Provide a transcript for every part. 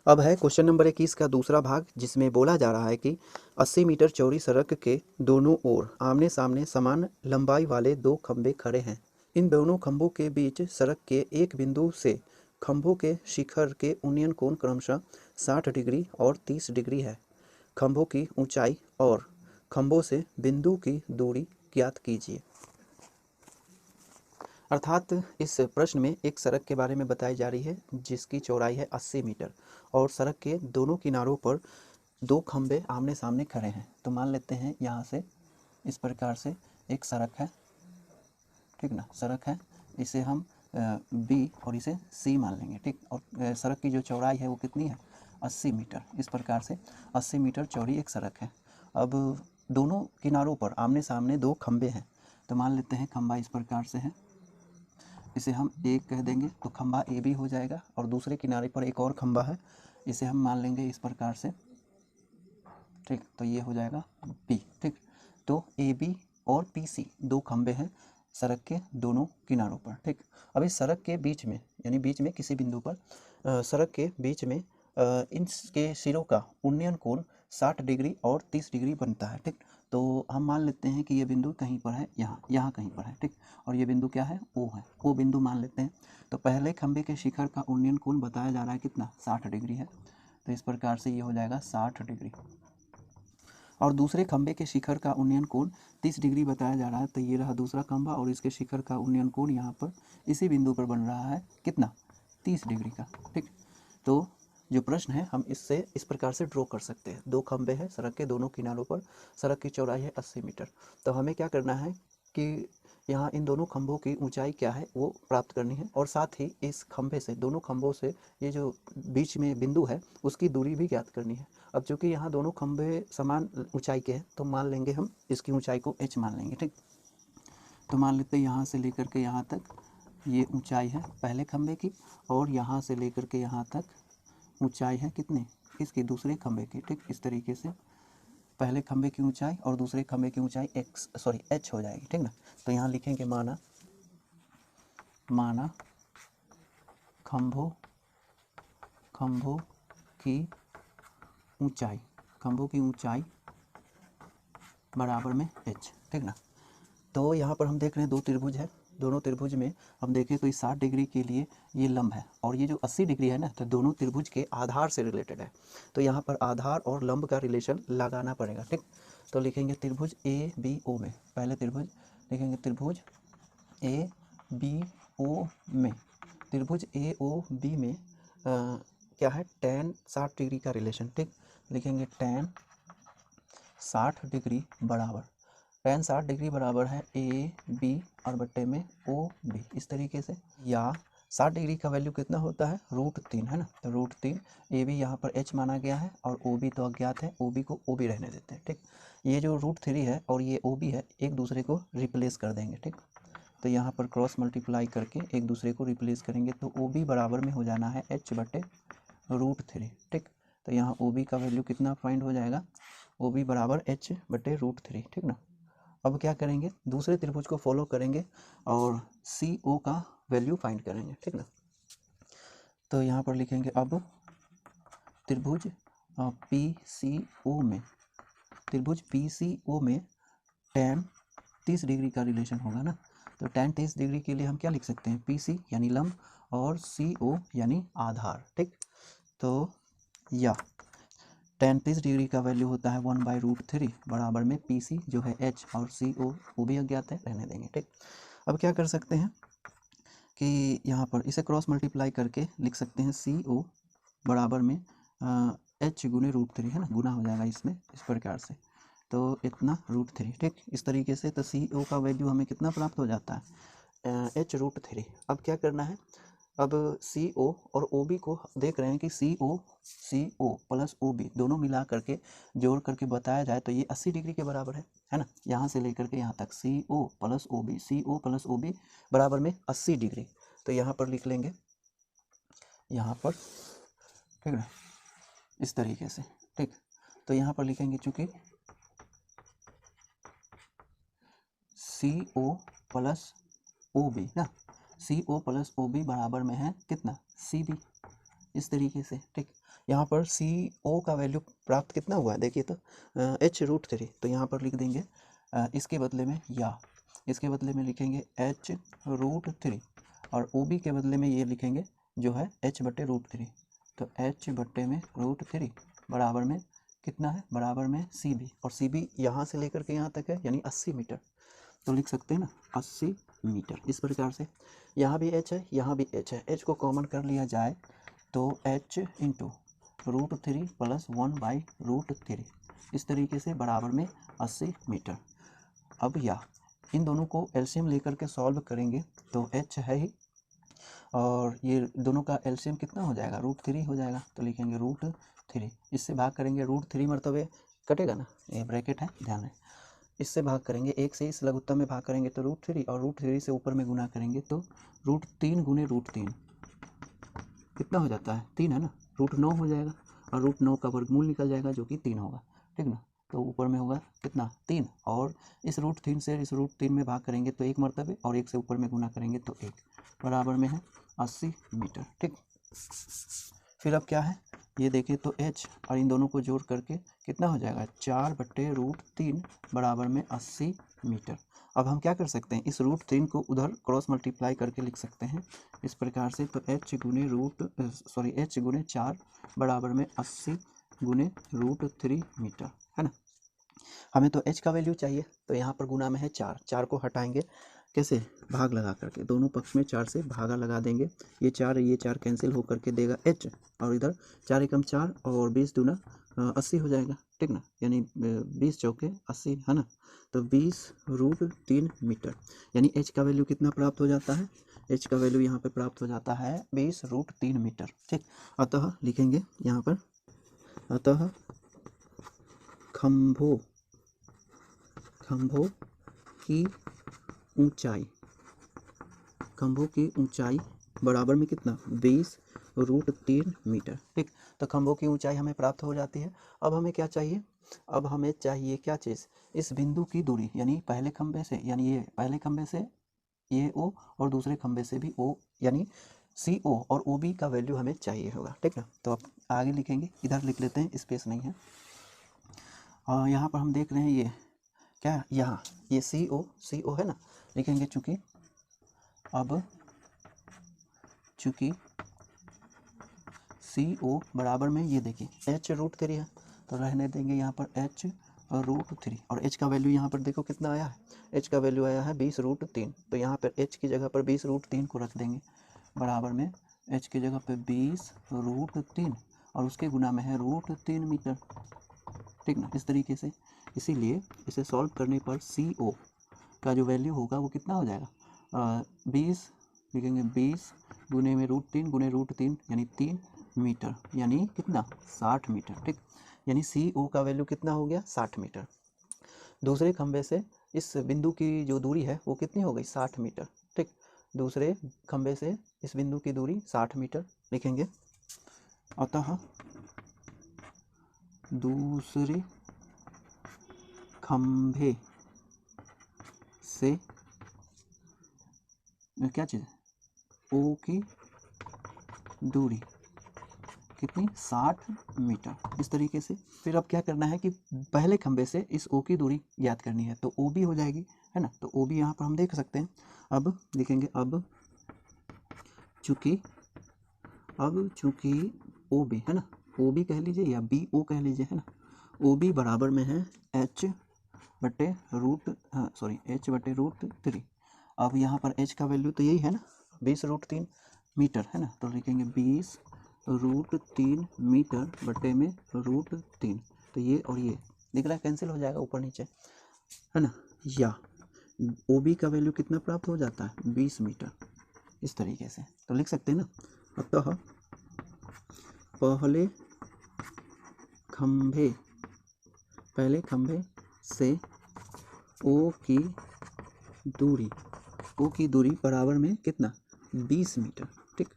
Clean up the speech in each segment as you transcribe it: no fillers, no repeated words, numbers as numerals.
अब है question number 21 का दूसरा भाग, जिसमें बोला जा रहा है कि 80 मीटर चौड़ी सड़क के दोनों ओर आमने सामने समान लंबाई वाले दो खंभे खड़े हैं। इन दोनों खंभों के बीच सड़क के एक बिंदु से खंभों के शिखर के उन्नयन कोण क्रमशः 60 डिग्री और 30 डिग्री है। खंभों की ऊंचाई और खंभों से बिंदु की दूरी ज्ञात कीजिए। अर्थात इस प्रश्न में एक सड़क के बारे में बताई जा रही है जिसकी चौड़ाई है 80 मीटर और सड़क के दोनों किनारों पर दो खंभे आमने सामने खड़े हैं। तो मान लेते हैं यहाँ से इस प्रकार से एक सड़क है, ठीक ना, सड़क है, इसे हम बी और इसे सी मान लेंगे, ठीक। और सड़क की जो चौड़ाई है वो कितनी है, 80 मीटर। इस प्रकार से 80 मीटर चौड़ी एक सड़क है। अब दोनों किनारों पर आमने सामने दो खंभे हैं। तो मान लेते हैं खंभा इस प्रकार से है, इसे हम एक कह देंगे तो खंभा ए बी हो जाएगा। और दूसरे किनारे पर एक और खंभा है, इसे हम मान लेंगे इस प्रकार से, ठीक। तो ये हो जाएगा बी, ठीक। तो ए बी और पी सी दो खंभे हैं सड़क के दोनों किनारों पर, ठीक। अब इस सड़क के बीच में, यानी बीच में किसी बिंदु पर सड़क के बीच में इनके सिरों का उन्नयन कोण 60 डिग्री और 30 डिग्री बनता है, ठीक। तो हम मान लेते हैं कि ये बिंदु कहीं पर है, यहाँ कहीं पर है, ठीक। और ये बिंदु क्या है, ओ है, ओ बिंदु मान लेते हैं। तो पहले खंभे के शिखर का उन्नयन कोण बताया जा रहा है कितना, 60 डिग्री है। तो इस प्रकार से ये हो जाएगा 60 डिग्री। और दूसरे खंभे के शिखर का उन्नयन कोण 30 डिग्री बताया जा रहा है। तो ये रहा दूसरा खंभा और इसके शिखर का उन्नयन कोण यहाँ पर इसी बिंदु पर बन रहा है कितना, 30 डिग्री का, ठीक। तो जो प्रश्न है हम इससे इस प्रकार से ड्रॉ कर सकते हैं। दो खंभे हैं सड़क के दोनों किनारों पर, सड़क की चौड़ाई है 80 मीटर। तो हमें क्या करना है कि यहाँ इन दोनों खंभों की ऊंचाई क्या है वो प्राप्त करनी है, और साथ ही इस खंभे से, दोनों खंभों से ये जो बीच में बिंदु है उसकी दूरी भी ज्ञात करनी है। अब चूंकि यहाँ दोनों खंभे समान ऊंचाई के हैं तो मान लेंगे हम इसकी ऊंचाई को h मान लेंगे, ठीक। तो मान लेते हैं यहाँ से लेकर के यहाँ तक ये ऊंचाई है पहले खंभे की, और यहाँ से लेकर के यहाँ तक ऊंचाई है कितने, इसकी दूसरे खंभे की, ठीक। इस तरीके से पहले खंभे की ऊंचाई और दूसरे खंभे की ऊंचाई h हो जाएगी, ठीक ना। तो यहाँ लिखेंगे माना खंभों की ऊंचाई, खंभों की ऊंचाई बराबर में h, ठीक ना। तो यहाँ पर हम देख रहे हैं दो त्रिभुज है, दोनों त्रिभुज में हम देखें तो इस 60 डिग्री के लिए ये लंब है और ये जो 80 डिग्री है ना, तो दोनों त्रिभुज के आधार से रिलेटेड है। तो यहाँ पर आधार और लंब का रिलेशन लगाना पड़ेगा, ठीक। तो लिखेंगे त्रिभुज ए बी ओ में, पहले त्रिभुज लिखेंगे त्रिभुज ए बी ओ में, त्रिभुज ए ओ बी में क्या है, tan 60 डिग्री का रिलेशन, ठीक। लिखेंगे tan 60 डिग्री बराबर, tan 60 डिग्री बराबर है ए बी और बट्टे में ओ बी, इस तरीके से। या 60 डिग्री का वैल्यू कितना होता है, √3 है ना। तो √3 ए बी यहाँ पर h माना गया है और ओ बी तो अज्ञात है, ओ बी को ओ बी रहने देते हैं, ठीक। ये जो √3 है और ये ओ बी है एक दूसरे को रिप्लेस कर देंगे, ठीक। तो यहाँ पर क्रॉस मल्टीप्लाई करके एक दूसरे को रिप्लेस करेंगे तो ओ बी बराबर में हो जाना है h बटे √3, ठीक। तो यहाँ ओ बी का वैल्यू कितना फाइंड हो जाएगा, ओ बी बराबर h बटे √3, ठीक ना। अब क्या करेंगे, दूसरे त्रिभुज को फॉलो करेंगे और सी ओ का वैल्यू फाइंड करेंगे, ठीक ना। तो यहाँ पर लिखेंगे अब त्रिभुज पी सी ओ में, त्रिभुज पी सी ओ में tan 30 डिग्री का रिलेशन होगा ना। तो tan 30 डिग्री के लिए हम क्या लिख सकते हैं, पी सी यानी लंब और सी ओ यानी आधार, ठीक। तो या tan 30 डिग्री का वैल्यू होता है 1/√3 बराबर में पी सी जो है h और सी ओ वो भी अज्ञात है, रहने देंगे, ठीक। अब क्या कर सकते हैं कि यहाँ पर इसे क्रॉस मल्टीप्लाई करके लिख सकते हैं सी ओ बराबर में h गुने √3 है ना, गुना हो जाएगा इसमें इस प्रकार से। तो इतना √3, ठीक। इस तरीके से तो सी ओ का वैल्यू हमें कितना प्राप्त हो जाता है, h√3। अब क्या करना है, अब सी ओ और ओ बी को देख रहे हैं कि सी ओ प्लस ओ बी दोनों मिला करके जोड़ करके बताया जाए तो ये 80 डिग्री के बराबर है ना। यहाँ से लेकर के यहाँ तक सी ओ प्लस ओ बी, सी ओ प्लस ओ बी बराबर में 80 डिग्री। तो यहाँ पर लिख लेंगे, यहाँ पर, ठीक है, इस तरीके से, ठीक। तो यहाँ पर लिखेंगे चूँकि सी ओ प्लस ओ बी ना, सी ओ प्लस ओ बी बराबर में है कितना, सी बी, इस तरीके से, ठीक। यहाँ पर CO का वैल्यू प्राप्त कितना हुआ है देखिए, तो h√3, तो यहाँ पर लिख देंगे इसके बदले में, या इसके बदले में लिखेंगे h√3, और OB के बदले में ये लिखेंगे जो है h/√3, तो h/√3 बराबर में कितना है, बराबर में CB, और CB यहाँ से लेकर के यहाँ तक है यानी 80 मीटर, तो लिख सकते हैं ना 80 मीटर। इस प्रकार से यहाँ भी h है, यहाँ भी h है, h को कॉमन कर लिया जाए तो h × √3 + 1/√3, इस तरीके से बराबर में 80 मीटर। अब या इन दोनों को एलसीएम लेकर के सॉल्व करेंगे तो h है ही, और ये दोनों का एलसीएम कितना हो जाएगा, √3 हो जाएगा, तो लिखेंगे √3, इससे भाग करेंगे √3 मरतबे कटेगा ना, ये ब्रैकेट है ध्यान रहे, इससे भाग करेंगे, एक से इस लघुत्तम में भाग करेंगे तो √3, और √3 से ऊपर में गुना करेंगे तो √3 × √3 कितना हो जाता है, 3 है ना, √9 हो जाएगा, और √9 का वर्गमूल निकल जाएगा जो कि 3 होगा, ठीक ना, तो ऊपर में होगा कितना 3, और इस √3 से इस √3 में भाग करेंगे तो 1 मरतबे, और 1 से ऊपर में गुना करेंगे तो 1, बराबर में है 80 मीटर, ठीक। फिर अब क्या है ये देखिए, तो h और इन दोनों को जोड़ करके कितना हो जाएगा, 4/√3 बराबर में 80 मीटर। अब हम क्या कर सकते हैं, इस √3 को उधर क्रॉस मल्टीप्लाई करके लिख सकते हैं इस प्रकार से, तो h × 4 बराबर में 80 × √3 मीटर, है ना। हमें तो h का वैल्यू चाहिए, तो यहाँ पर गुना में है 4, 4 को हटाएंगे कैसे, भाग लगा करके, दोनों पक्ष में 4 से भागा लगा देंगे, ये 4 कैंसिल हो करके देगा h, और इधर 4 एकम 4 और 20 दूना 80 हो जाएगा, ठीक ना, यानी 20 चौके 80, है ना, तो 20√3 मीटर, यानी h का वैल्यू कितना प्राप्त हो जाता है, h का वैल्यू यहाँ पे प्राप्त हो जाता है 20√3 मीटर, ठीक। अतः लिखेंगे यहाँ पर, अतः खंभों की ऊंचाई, खंभों की ऊंचाई बराबर में कितना, 20√3 मीटर, ठीक। तो खंभों की ऊंचाई हमें प्राप्त हो जाती है। अब हमें क्या चाहिए, अब हमें चाहिए क्या चीज़, इस बिंदु की दूरी, यानी पहले खंभे से, यानी ये पहले खंभे से ये O, और दूसरे खंभे से भी O, यानी CO और OB का वैल्यू हमें चाहिए होगा, ठीक है। तो अब आगे लिखेंगे, इधर लिख लेते हैं, स्पेस नहीं है, और यहाँ पर हम देख रहे हैं ये क्या, यहाँ ये CO है ना, लिखेंगे चूँकि CO बराबर में ये देखिए h√3 है, तो रहने देंगे यहाँ पर h√3, और h का वैल्यू यहाँ पर देखो कितना आया है, h का वैल्यू आया है 20√3, तो यहाँ पर h की जगह पर 20√3 को रख देंगे, बराबर में h की जगह पर 20√3, और उसके गुना में है √3 मीटर, ठीक ना, इस तरीके से। इसीलिए इसे सॉल्व करने पर CO का जो वैल्यू होगा वो कितना हो जाएगा, 20 लिखेंगे, 20 गुने में √3 गुने √3 यानी 3 मीटर, यानी कितना 60 मीटर, ठीक। यानी CO का वैल्यू कितना हो गया, 60 मीटर। दूसरे खंभे से इस बिंदु की जो दूरी है वो कितनी हो गई, 60 मीटर, ठीक। दूसरे खंभे से इस बिंदु की दूरी 60 मीटर लिखेंगे। अतः दूसरे खंभे से क्या चीज़, O की दूरी कितनी, 60 मीटर, इस तरीके से। फिर अब क्या करना है कि पहले खंभे से इस O की दूरी ज्ञात करनी है, तो OB हो जाएगी, है ना, तो OB यहाँ पर हम देख सकते हैं। अब लिखेंगे, अब चूँकि OB है ना, OB कह लीजिए या BO कह लीजिए, है ना, OB बराबर में है h/√3। अब यहाँ पर h का वैल्यू तो यही है ना, 20√3 मीटर, है ना, तो लिखेंगे 20√3 मीटर बटे में √3, तो ये और ये दिख रहा है कैंसिल हो जाएगा ऊपर नीचे, है ना, या OB का वैल्यू कितना प्राप्त हो जाता है, 20 मीटर, इस तरीके से तो लिख सकते हैं ना। अतः पहले खंभे से O की दूरी बराबर में कितना, 20 मीटर, ठीक।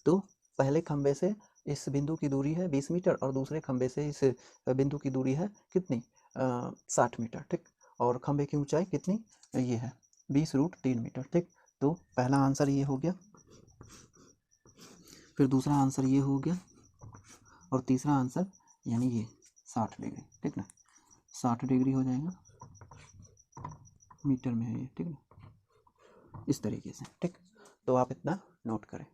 तो पहले खंभे से इस बिंदु की दूरी है 20 मीटर, और दूसरे खंभे से इस बिंदु की दूरी है कितनी, 60 मीटर, ठीक। और खंभे की ऊंचाई कितनी, ये है 20√3 मीटर, ठीक। तो पहला आंसर ये हो गया, फिर दूसरा आंसर ये हो गया, और तीसरा आंसर यानी ये 60 डिग्री, ठीक ना, 60 डिग्री हो जाएगा, मीटर में है ये, ठीक ना, इस तरीके से, ठीक। तो आप इतना नोट करें।